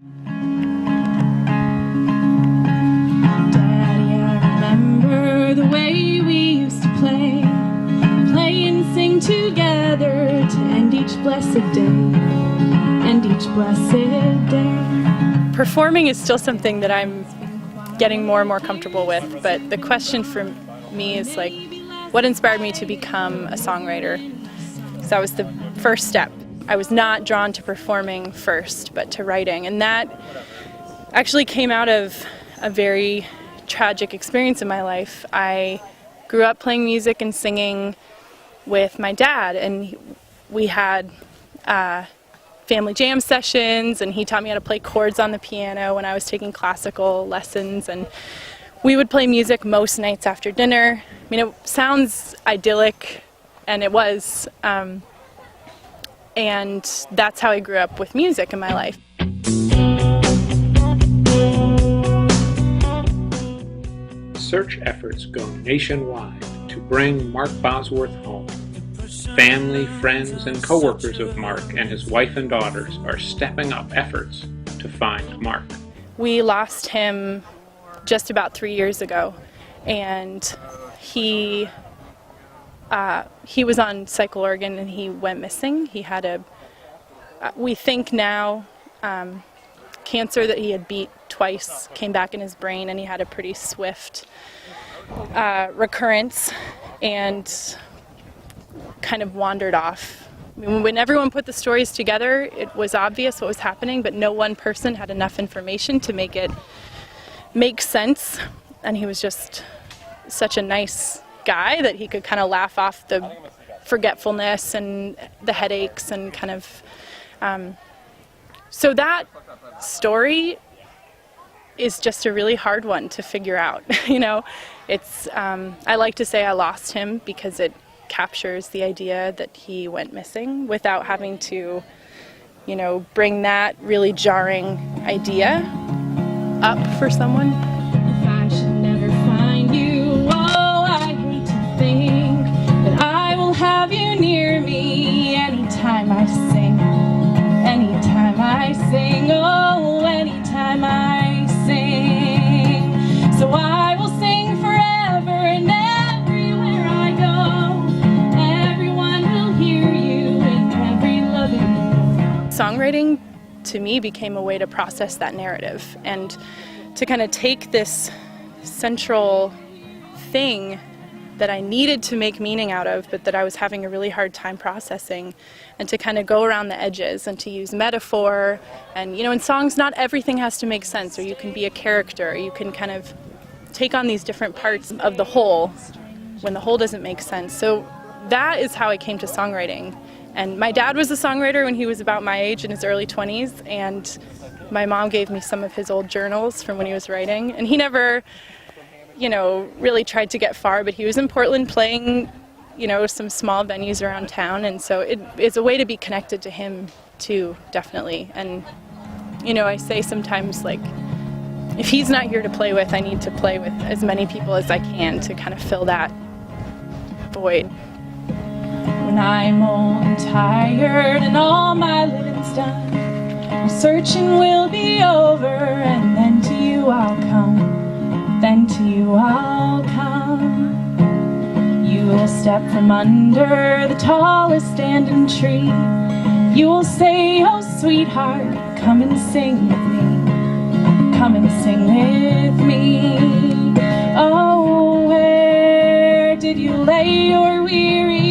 Daddy, I remember the way we used to play and sing together to end each blessed day, end each blessed day. Performing is still something that I'm getting more and more comfortable with, but the question for me is like, what inspired me to become a songwriter? Because that was the first step. I was not drawn to performing first, but to writing, and that actually came out of a very tragic experience in my life. I grew up playing music and singing with my dad, and we had family jam sessions, and he taught me how to play chords on the piano when I was taking classical lessons, and we would play music most nights after dinner. I mean, it sounds idyllic, and it was, and that's how I grew up with music in my life. Search efforts go nationwide to bring Mark Bosworth home. Family, friends, and co-workers of Mark and his wife and daughters are stepping up efforts to find Mark. We lost him just about 3 years ago, and he was on cycle organ and he went missing. He had we think now, cancer that he had beat twice came back in his brain, and he had a pretty swift recurrence and kind of wandered off. I mean, when everyone put the stories together, it was obvious what was happening, but no one person had enough information to make it make sense. And he was just such a nice guy that he could kind of laugh off the forgetfulness and the headaches and kind of so that story is just a really hard one to figure out. You know, it's I like to say I lost him because it captures the idea that he went missing without having to, you know, bring that really jarring idea up for someone. If I should never find you, oh, I hate to think that I will have you near me anytime I sing, oh, anytime I sing. So I will sing forever and everywhere I go. Everyone will hear you in every loving note. Songwriting to me became a way to process that narrative and to kind of take this central thing that I needed to make meaning out of, but that I was having a really hard time processing, and to kind of go around the edges and to use metaphor. And you know, in songs not everything has to make sense, or you can be a character, or you can kind of take on these different parts of the whole when the whole doesn't make sense. So that is how I came to songwriting. And my dad was a songwriter when he was about my age, in his early 20s, and my mom gave me some of his old journals from when he was writing, and he never, you know, really tried to get far, but he was in Portland playing, you know, some small venues around town, and so it is a way to be connected to him too, definitely. And you know, I say sometimes, like, if he's not here to play with, I need to play with as many people as I can to kind of fill that void. When I'm old and tired and all my living's done, my searching will be over, and then to you I'll come, then to you I'll come. You will step from under the tallest standing tree. You will say, oh sweetheart, come and sing with me, come and sing with me. Oh, where did you lay your weary